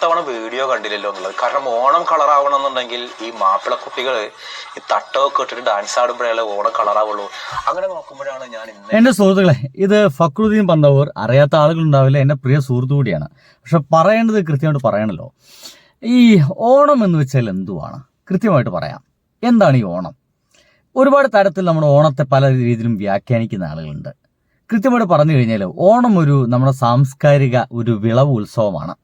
ഇത്തവണ വീഡിയോ കണ്ടില്ലല്ലോ എന്നുള്ളത്. കാരണം ഓണം കളറാവണമെന്നുണ്ടെങ്കിൽ ഈ മാപ്പിളക്കുട്ടികൾ ഈ തട്ടമൊക്കെ ഇട്ടിട്ട് ഡാൻസ് ആടുമ്പോഴേ ഓണം കളറാവുള്ളൂ. അങ്ങനെ നോക്കുമ്പോഴാണ് ഞാൻ എന്റെ സുഹൃത്തുക്കളെ, ഇത് ഫക്രുദ്ദീൻ പന്തവൂർ, അറിയാത്ത ആളുകളുണ്ടാവില്ല, എന്റെ പ്രിയ സുഹൃത്തു കൂടിയാണ്. പക്ഷെ പറയേണ്ടത് കൃത്യമായിട്ട് പറയണല്ലോ. ഈ ഓണം എന്ന് വെച്ചാൽ എന്തുവാണ് കൃത്യമായിട്ട് പറയാം. എന്താണ് ഈ ഓണം? ഒരുപാട് തരത്തിൽ നമ്മുടെ ഓണത്തെ പല രീതിയിലും വ്യാഖ്യാനിക്കുന്ന ആളുകളുണ്ട്. കൃത്യമായിട്ട് പറഞ്ഞു കഴിഞ്ഞാൽ ഓണം നമ്മുടെ സാംസ്കാരിക ഒരു വിളവ് ഉത്സവമാണ്.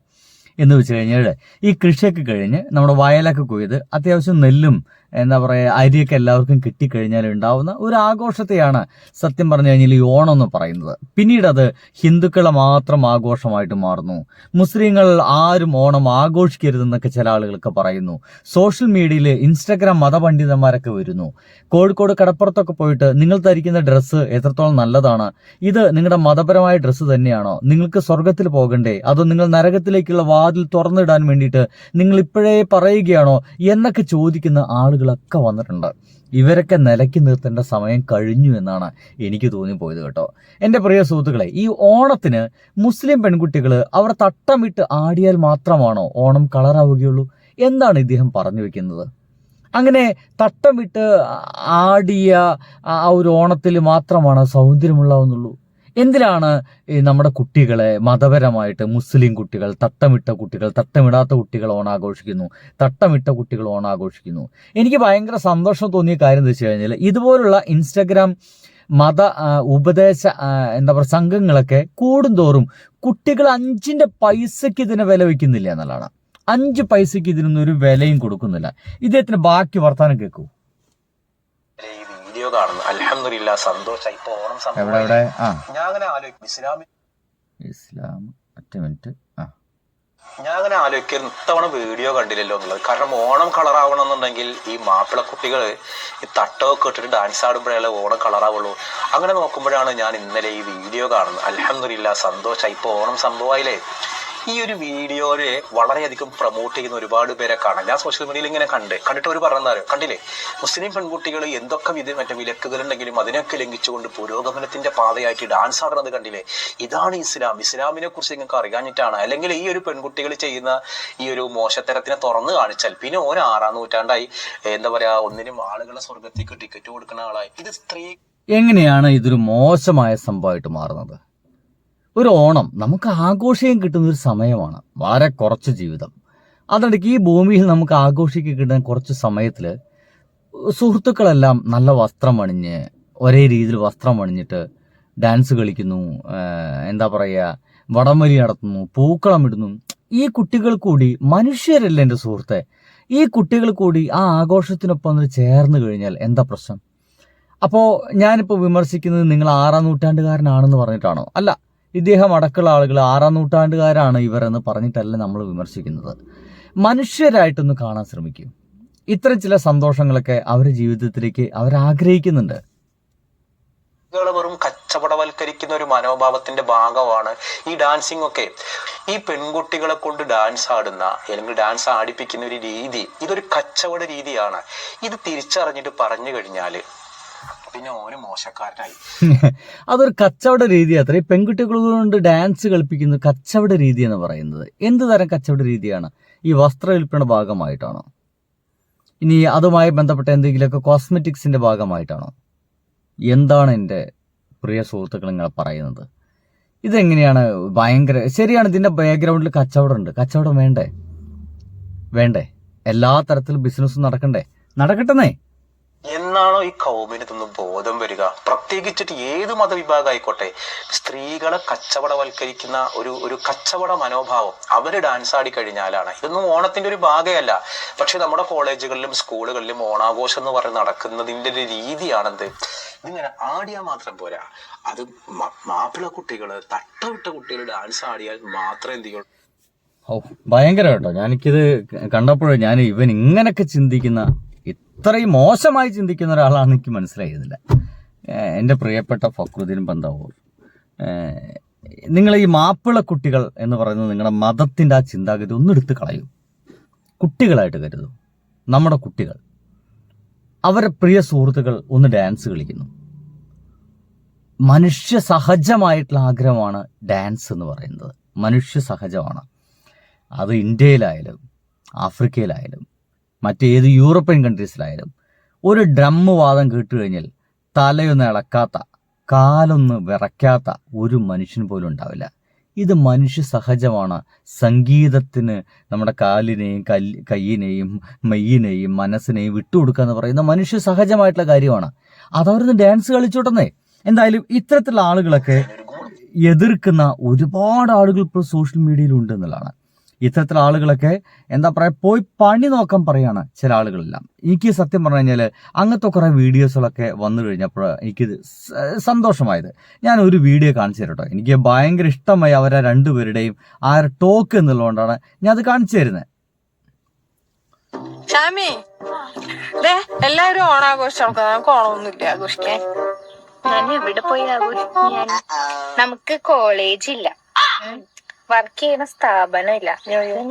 എന്ന് വെച്ച് കഴിഞ്ഞാൽ ഈ കൃഷിയൊക്കെ കഴിഞ്ഞ് നമ്മുടെ വയലൊക്കെ കൊയ്ത് അത്യാവശ്യം നെല്ലും അരിയൊക്കെ എല്ലാവർക്കും കിട്ടിക്കഴിഞ്ഞാൽ ഉണ്ടാവുന്ന ഒരു ആഘോഷത്തെയാണ് സത്യം പറഞ്ഞു കഴിഞ്ഞാൽ ഈ ഓണം എന്ന് പറയുന്നത്. പിന്നീട് അത് ഹിന്ദുക്കളെ മാത്രം ആഘോഷമായിട്ട് മാറുന്നു. മുസ്ലിങ്ങൾ ആരും ഓണം ആഘോഷിക്കരുതെന്നൊക്കെ ചില ആളുകളൊക്കെ പറയുന്നു. സോഷ്യൽ മീഡിയയിൽ ഇൻസ്റ്റാഗ്രാം മതപണ്ഡിതന്മാരൊക്കെ വരുന്നു. കോഴിക്കോട് കടപ്പുറത്തൊക്കെ പോയിട്ട് നിങ്ങൾ ധരിക്കുന്ന ഡ്രസ്സ് എത്രത്തോളം നല്ലതാണ്, ഇത് നിങ്ങളുടെ മതപരമായ ഡ്രസ്സ് തന്നെയാണോ, നിങ്ങൾക്ക് സ്വർഗത്തിൽ പോകണ്ടേ, അതോ നിങ്ങൾ നരകത്തിലേക്കുള്ള വാതിൽ തുറന്നിടാൻ വേണ്ടിയിട്ട് നിങ്ങൾ ഇപ്പോഴേ പറയുകയാണോ എന്നൊക്കെ ചോദിക്കുന്ന ആളുകളൊക്കെ വന്നിട്ടുണ്ട്. ഇവരൊക്കെ നിലയ്ക്ക് നിർത്തേണ്ട സമയം കഴിഞ്ഞു എന്നാണ് എനിക്ക് തോന്നിപ്പോയത് കേട്ടോ. എൻ്റെ പ്രിയ സുഹൃത്തുക്കളെ, ഈ ഓണത്തിന് മുസ്ലിം പെൺകുട്ടികൾ അവർ തട്ടമിട്ട് ആടിയാൽ മാത്രമാണോ ഓണം കളറാവുകയുള്ളൂ? എന്താണ് ഇദ്ദേഹം പറഞ്ഞു വെക്കുന്നത്? അങ്ങനെ തട്ടമിട്ട് ആടിയ ആ ഒരു ഓണത്തിൽ മാത്രമാണ് സൗന്ദര്യമുള്ളതെന്നുള്ളൂ? എന്തിനാണ് നമ്മുടെ കുട്ടികളെ മതപരമായിട്ട് മുസ്ലിം കുട്ടികൾ, തട്ടമിട്ട കുട്ടികൾ, തട്ടമിടാത്ത കുട്ടികൾ ഓണാഘോഷിക്കുന്നു, തട്ടമിട്ട കുട്ടികൾ ഓണാഘോഷിക്കുന്നു? എനിക്ക് ഭയങ്കര സന്തോഷം തോന്നിയ കാര്യം എന്ന് വെച്ച് കഴിഞ്ഞാൽ ഇതുപോലുള്ള ഇൻസ്റ്റഗ്രാം മത ഉപദേശ സംഘങ്ങളൊക്കെ കൂടുന്തോറും കുട്ടികൾ 5 പൈസയ്ക്ക് ഇതിനെ വില വയ്ക്കുന്നില്ല എന്നുള്ളതാണ്. 5 പൈസയ്ക്ക് ഇതിനൊന്നും ഒരു വിലയും കൊടുക്കുന്നില്ല. ഇദ്ദേഹത്തിന് ബാക്കി വർത്താനം കേൾക്കൂ. വീഡിയോ കാണുന്നു, അൽഹംദുലില്ലാ, സന്തോഷമായി. ഇപ്പൊ ഓണം ഞാൻ അങ്ങനെ ആലോചിക്കും, ഞാൻ അങ്ങനെ ആലോചിക്കുന്നു, ഇത്തവണ വീഡിയോ കണ്ടില്ലല്ലോ എന്നുള്ളത്. കാരണം ഓണം കളറാവണമെന്നുണ്ടെങ്കിൽ ഈ മാപ്പിളക്കുട്ടികൾ ഈ തട്ടമൊക്കെ ഇട്ടിട്ട് ഡാൻസ് ആടുമ്പോഴേ ഓണം കളറാവുള്ളൂ. അങ്ങനെ നോക്കുമ്പോഴാണ് ഞാൻ ഇന്നലെ ഈ വീഡിയോ കാണുന്നത്. അൽഹംദുലില്ലാ, സന്തോഷമായി. ഇപ്പൊ ഓണം സംഭവമായില്ലേ. ഈ ഒരു വീഡിയോയെ വളരെയധികം പ്രൊമോട്ട് ചെയ്യുന്ന ഒരുപാട് പേരെ കാണാം. ഞാൻ സോഷ്യൽ മീഡിയയിൽ ഇങ്ങനെ കണ്ടിട്ട് ഒരു പറഞ്ഞാലും കണ്ടില്ലേ, മുസ്ലിം പെൺകുട്ടികൾ എന്തൊക്കെ വിലക്കുകൾ ഉണ്ടെങ്കിലും അതിനൊക്കെ ലംഘിച്ചുകൊണ്ട് പുരോഗമനത്തിന്റെ പാതയായിട്ട് ഡാൻസ് ആടുന്നത് കണ്ടില്ലേ. ഇതാണ് ഇസ്ലാം. ഇസ്ലാമിനെ കുറിച്ച് നിങ്ങൾക്ക് അറിയാഞ്ഞിട്ടാണ്. അല്ലെങ്കിൽ ഈ ഒരു പെൺകുട്ടികൾ ചെയ്യുന്ന ഈ ഒരു മോശത്തരത്തിനെ തുറന്നു കാണിച്ചാൽ പിന്നെ 6-ാം നൂറ്റാണ്ടായി ഒന്നിനും ആളുകളെ സ്വർഗത്തേക്ക് ടിക്കറ്റ് കൊടുക്കുന്ന ആളായി. ഇത് സ്ത്രീ എങ്ങനെയാണ് ഇതൊരു മോശമായ സംഭവമായിട്ട് മാറുന്നത്? ഒരു ഓണം നമുക്ക് ആഘോഷിക്കാൻ കിട്ടുന്ന ഒരു സമയമാണ്. വളരെ കുറച്ച് ജീവിതം, അതിനിടയ്ക്ക് ഈ ഭൂമിയിൽ നമുക്ക് ആഘോഷിക്കാൻ കിട്ടുന്ന കുറച്ച് സമയത്തിൽ സുഹൃത്തുക്കളെല്ലാം നല്ല വസ്ത്രം അണിഞ്ഞ് ഒരേ രീതിയിൽ വസ്ത്രം അണിഞ്ഞിട്ട് ഡാൻസ് കളിക്കുന്നു, വടംവലി നടത്തുന്നു, പൂക്കളം ഇടുന്നു. ഈ കുട്ടികൾ കൂടി മനുഷ്യരല്ലേ എൻ്റെ സുഹൃത്തെ? ഈ കുട്ടികൾ കൂടി ആ ആഘോഷത്തിനൊപ്പം ചേർന്ന് കഴിഞ്ഞാൽ എന്താ പ്രശ്നം? അപ്പോൾ ഞാനിപ്പോൾ വിമർശിക്കുന്നത് നിങ്ങൾ 6-ാം നൂറ്റാണ്ടുകാരനാണെന്ന് പറഞ്ഞിട്ടാണോ? അല്ല, ഇദ്ദേഹം അടക്കമുള്ള ആളുകൾ 6-ാം നൂറ്റാണ്ടുകാരാണ് ഇവരെന്ന് പറഞ്ഞിട്ടല്ല നമ്മൾ വിമർശിക്കുന്നത്. മനുഷ്യരായിട്ടൊന്ന് കാണാൻ ശ്രമിക്കും. ഇത്തരം ചില സന്തോഷങ്ങളൊക്കെ അവരുടെ ജീവിതത്തിലേക്ക് അവരാഗ്രഹിക്കുന്നുണ്ട്. വെറും കച്ചവടവൽക്കരിക്കുന്ന ഒരു മനോഭാവത്തിന്റെ ഭാഗമാണ് ഈ ഡാൻസിങ് ഒക്കെ. ഈ പെൺകുട്ടികളെ കൊണ്ട് ഡാൻസ് ആടുന്ന അല്ലെങ്കിൽ ഡാൻസ് ആടിപ്പിക്കുന്ന ഒരു രീതി, ഇതൊരു കച്ചവട രീതിയാണ്. ഇത് തിരിച്ചറിഞ്ഞിട്ട് പറഞ്ഞു കഴിഞ്ഞാല് പിന്നെ ഓരോ മോശക്കാരനായി. അതൊരു കച്ചവട രീതി. അത്ര ഈ പെൺകുട്ടികൾ കൊണ്ട് ഡാൻസ് കളിപ്പിക്കുന്ന കച്ചവട രീതി എന്ന് പറയുന്നത് എന്ത് തരം കച്ചവട രീതിയാണ്? ഈ വസ്ത്രവിൽപ്പന ഭാഗമായിട്ടാണോ? ഇനി അതുമായി ബന്ധപ്പെട്ട എന്തെങ്കിലുമൊക്കെ കോസ്മെറ്റിക്സിന്റെ ഭാഗമായിട്ടാണോ? എന്താണ് എൻ്റെ പ്രിയ സുഹൃത്തുക്കൾ നിങ്ങൾ പറയുന്നത്? ഇതെങ്ങനെയാണ്? ഭയങ്കര ശരിയാണ്, ഇതിന്റെ ബാക്ക്ഗ്രൗണ്ടിൽ കച്ചവടമുണ്ട്. കച്ചവടം വേണ്ടേ? എല്ലാ തരത്തിലും ബിസിനസ്സും നടക്കട്ടെന്നേ എന്നാണോ ഈ കൗമിന് ഇതൊന്നും ബോധം വരിക? പ്രത്യേകിച്ചിട്ട് ഏത് മതവിഭാഗം ആയിക്കോട്ടെ, സ്ത്രീകളെ കച്ചവടവൽക്കരിക്കുന്ന ഒരു കച്ചവട മനോഭാവം അവര് ഡാൻസ് ആടി കഴിഞ്ഞാലാണ്. ഇതൊന്നും ഓണത്തിന്റെ ഒരു ഭാഗമല്ല. പക്ഷെ നമ്മുടെ കോളേജുകളിലും സ്കൂളുകളിലും ഓണാഘോഷം എന്ന് പറഞ്ഞ് നടക്കുന്നതിന്റെ ഒരു രീതിയാണത്. ഇതിങ്ങനെ ആടിയാൽ മാത്രം പോരാ, അത് മാപ്പിള കുട്ടികള്, തട്ടവിട്ട കുട്ടികൾ ഡാൻസ് ആടിയാൽ മാത്രമേ എന്ത് ചെയ്യുള്ളൂ. ഭയങ്കര കേട്ടോ. ഞാനിത് കണ്ടപ്പോഴേ ഇവൻ ഇങ്ങനൊക്കെ ചിന്തിക്കുന്ന, ഇത്രയും മോശമായി ചിന്തിക്കുന്ന ഒരാളാണെന്ന് എനിക്ക് മനസ്സിലായിരുന്നില്ല. എൻ്റെ പ്രിയപ്പെട്ട ഫക്രുദ്ദീൻ പന്തവൂർ, നിങ്ങൾ ഈ മാപ്പിള കുട്ടികൾ എന്ന് പറയുന്നത് നിങ്ങളുടെ മതത്തിൻ്റെ ആ ചിന്താഗതി ഒന്നെടുത്ത് കളയൂ. കുട്ടികളായിട്ട് കരുതൂ. നമ്മുടെ കുട്ടികൾ, അവരുടെ പ്രിയ സുഹൃത്തുക്കൾ ഒന്ന് ഡാൻസ് കളിക്കുന്നു. മനുഷ്യ സഹജമായിട്ടുള്ള ആഗ്രഹമാണ് ഡാൻസ് എന്ന് പറയുന്നത്. മനുഷ്യ സഹജമാണ്. അത് ഇന്ത്യയിലായാലും ആഫ്രിക്കയിലായാലും മറ്റേത് യൂറോപ്യൻ കൺട്രീസിലായാലും ഒരു ഡ്രമ്മ് വാദം കേട്ട് കഴിഞ്ഞാൽ തലയൊന്നും ഇളക്കാത്ത കാലൊന്ന് വിറയ്ക്കാത്ത ഒരു മനുഷ്യൻ പോലും ഉണ്ടാവില്ല. ഇത് മനുഷ്യ സഹജമാണ്. സംഗീതത്തിന് നമ്മുടെ കാലിനെയും കയ്യിനെയും മെയ്യിനെയും മനസ്സിനെയും വിട്ടുകൊടുക്കുക എന്ന് പറയുന്ന മനുഷ്യ സഹജമായിട്ടുള്ള കാര്യമാണ്. അതവരൊന്ന് ഡാൻസ് കളിച്ചോട്ടെന്നേ. എന്തായാലും ഇത്തരത്തിലുള്ള ആളുകളൊക്കെ എതിർക്കുന്ന ഒരുപാട് ആളുകൾ ഇപ്പോൾ സോഷ്യൽ മീഡിയയിൽ ഉണ്ട് എന്നുള്ളതാണ്. ഇത്തരത്തിലുള്ള ആളുകളൊക്കെ എന്താ പറയുക, പോയി പണി നോക്കാൻ പറയാണ് ചില ആളുകളെല്ലാം. എനിക്ക് സത്യം പറഞ്ഞു കഴിഞ്ഞാൽ അങ്ങനത്തെ കുറേ വീഡിയോസുകളൊക്കെ വന്നു കഴിഞ്ഞപ്പോൾ എനിക്കിത് സന്തോഷമായത്. ഞാൻ ഒരു വീഡിയോ കാണിച്ചു തരട്ടോ. എനിക്ക് ഭയങ്കര ഇഷ്ടമായി അവരെ രണ്ടുപേരുടെയും ആ ഒരു ടോക്ക് എന്നുള്ളതുകൊണ്ടാണ് ഞാൻ അത് കാണിച്ചു തരുന്നത്. ഷാമി, എല്ലാവരും ഓണാഘോഷിച്ചു നോക്കാം, നമുക്ക് ഓണമൊന്നുമില്ല ആഘോഷിക്കാൻ. ഞാൻ എവിടെ പോയി ആഘോഷിക്കാൻ? നമുക്ക് കോളേജില്ല, വർക്ക് ചെയ്യുന്ന സ്ഥാപനം ഇല്ല.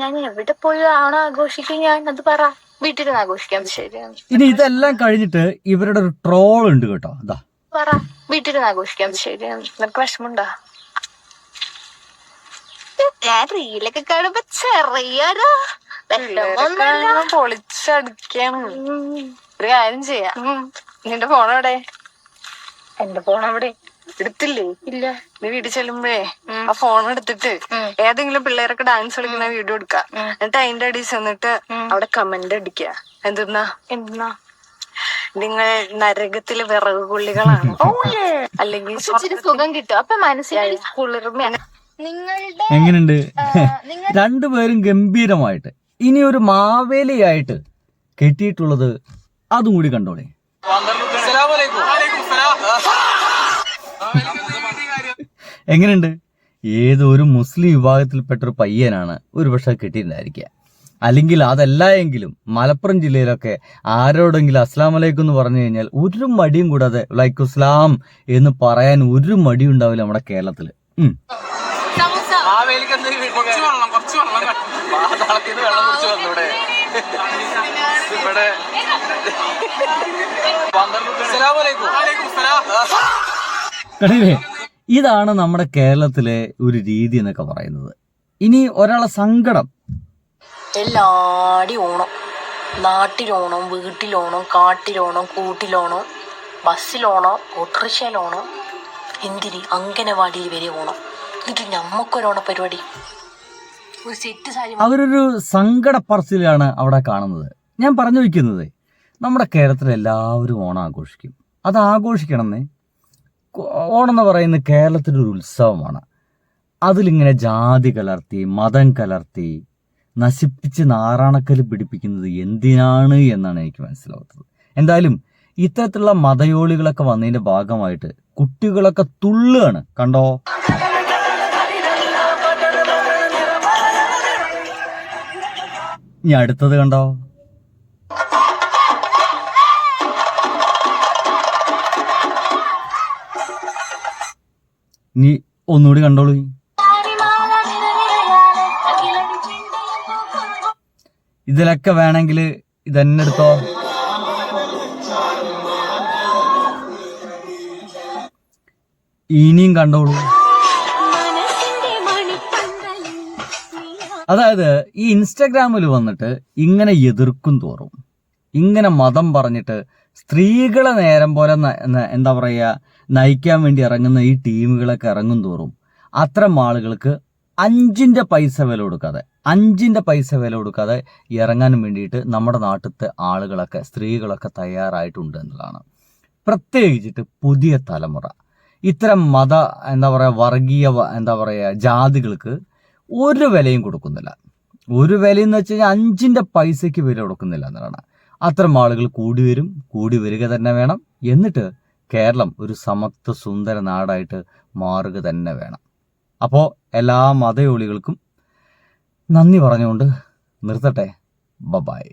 ഞാൻ എവിടെ പോയി ആണോ ആഘോഷിക്കും? ഞാൻ അത് പറ, വീട്ടിലിരുന്ന് ആഘോഷിക്കാം. ശരിയാണ്. ഇനി ഇതെല്ലാം കഴിഞ്ഞിട്ട് ഇവരുടെ ഒരു ട്രോൾ ഉണ്ട് കേട്ടോ. അതാ പറ, വീട്ടിലിരുന്ന് ആഘോഷിക്കാം. ശരിയാണ്. നിനക്ക് വിഷമുണ്ടോ? ഞാൻ റീലൊക്കെ കാണുമ്പോ ചെറിയൊരു പൊളിച്ചടിക്കാണ്. ഒരു കാര്യം ചെയ്യാം, നിന്റെ ഫോണവിടെ? എന്റെ ഫോൺ അവിടെ എടുത്തില്ലേ? ഇല്ല. നീ വീട്ടിൽ ചെല്ലുമ്പോഴേ ആ ഫോൺ എടുത്തിട്ട് ഏതെങ്കിലും പിള്ളേരൊക്കെ ഡാൻസ് കളിക്കുന്ന വീഡിയോ എടുക്കുക. എന്നിട്ട് അതിന്റെ അടിയിൽ ചെന്നിട്ട് അവിടെ കമന്റ് അടിക്കുക. എന്തെന്നാ നിങ്ങൾ നരകത്തിലെ വിറക് കൊള്ളികളാണ്, അല്ലെങ്കിൽ ഇച്ചിരി സുഖം കിട്ടും. അപ്പൊ മനസ്സിലായി കുളിർമയാണ്. നിങ്ങളുടെ എങ്ങനെയുണ്ട്? രണ്ടുപേരും ഗംഭീരമായിട്ട്. ഇനി ഒരു മാവേലിയായിട്ട് കെട്ടിയിട്ടുള്ളത് അതും കൂടി കണ്ടോളെ. എങ്ങനെയുണ്ട്? ഏതൊരു മുസ്ലിം വിഭാഗത്തിൽപ്പെട്ട ഒരു പയ്യനാണ് ഒരുപക്ഷെ കിട്ടിയിട്ടുണ്ടായിരിക്കുക. അല്ലെങ്കിൽ അതല്ല എങ്കിലും മലപ്പുറം ജില്ലയിലൊക്കെ ആരോടെങ്കിലും അസ്ലാം വലൈക്കും എന്ന് പറഞ്ഞു കഴിഞ്ഞാൽ ഒരു മടിയും കൂടാതെ വലൈക്കുസ്ലാം എന്ന് പറയാൻ ഒരു മടിയും ഉണ്ടാവില്ല നമ്മുടെ കേരളത്തില്. കണ്ടില്ലേ? ഇതാണ് നമ്മുടെ കേരളത്തിലെ ഒരു രീതി എന്നൊക്കെ പറയുന്നത്. ഇനി ഒരാളെ സങ്കടം, എല്ലാടി ഓണം, നാട്ടിലോണം, വീട്ടിലോണം, കാട്ടിലോണം, കൂട്ടിലോണം, ബസ്സിലോണം, ഓട്ടോറിക്ഷയിലോണം, എന്തിന് അംഗനവാടിയിൽ വരെ ഓണം. എന്നിട്ട് ഞമ്മക്കൊരോണ പരിപാടി, ഒരു സെറ്റ് സാരി. അവരൊരു സങ്കടപ്പറച്ചിലാണ് അവിടെ കാണുന്നത്. ഞാൻ പറഞ്ഞു വയ്ക്കുന്നത്, നമ്മുടെ കേരളത്തിൽ എല്ലാവരും ഓണം ആഘോഷിക്കും. അത് ആഘോഷിക്കണമെന്നേ. ഓണം എന്ന് പറയുന്നത് കേരളത്തിൻ്റെ ഒരു ഉത്സവമാണ്. അതിലിങ്ങനെ ജാതി കലർത്തി മതം കലർത്തി നശിപ്പിച്ച് നാറാണക്കല് പിടിപ്പിക്കുന്നത് എന്തിനാണ് എന്നാണ് എനിക്ക് മനസ്സിലാവുന്നത്. എന്തായാലും ഇത്തരത്തിലുള്ള മതയോളികളൊക്കെ വന്നതിന്റെ ഭാഗമായിട്ട് കുട്ടികളൊക്കെ തുള്ളുകയാണ്. കണ്ടോ? ഇനി അടുത്തത് കണ്ടോ? ഇനി ഒന്നുകൂടി കണ്ടോളൂ. ഇതിലൊക്കെ വേണമെങ്കിൽ ഇതന്നെ എടുത്തോ. ഇനിയും കണ്ടോളൂ. അതായത് ഈ ഇൻസ്റ്റഗ്രാമിൽ വന്നിട്ട് ഇങ്ങനെ എതിർക്കും തോറും, ഇങ്ങനെ മതം പറഞ്ഞിട്ട് സ്ത്രീകളെ നേരം പോലെ എന്താ പറയുക നയിക്കാൻ വേണ്ടി ഇറങ്ങുന്ന ഈ ടീമുകളൊക്കെ ഇറങ്ങും തോറും അത്തരം ആളുകൾക്ക് 5 പൈസ വില കൊടുക്കാതെ ഇറങ്ങാൻ വേണ്ടിയിട്ട് നമ്മുടെ നാട്ടിലത്തെ ആളുകളൊക്കെ സ്ത്രീകളൊക്കെ തയ്യാറായിട്ടുണ്ട് എന്നുള്ളതാണ്. പ്രത്യേകിച്ചിട്ട് പുതിയ തലമുറ ഇത്തരം മത എന്താ പറയുക വർഗീയ എന്താ പറയുക ജാതികൾക്ക് ഒരു വിലയും കൊടുക്കുന്നില്ല. ഒരു വിലയെന്ന് വെച്ച് കഴിഞ്ഞാൽ 5 പൈസയ്ക്ക് വില കൊടുക്കുന്നില്ല എന്നുള്ളതാണ്. അത്തരം ആളുകൾ കൂടി വരിക തന്നെ വേണം. എന്നിട്ട് കേരളം ഒരു സമത്വ സുന്ദര നാടായിട്ട് മാറുക തന്നെ വേണം. അപ്പോൾ എല്ലാ മതയോളികൾക്കും നന്ദി പറഞ്ഞുകൊണ്ട് നിർത്തട്ടെ. ബൈ.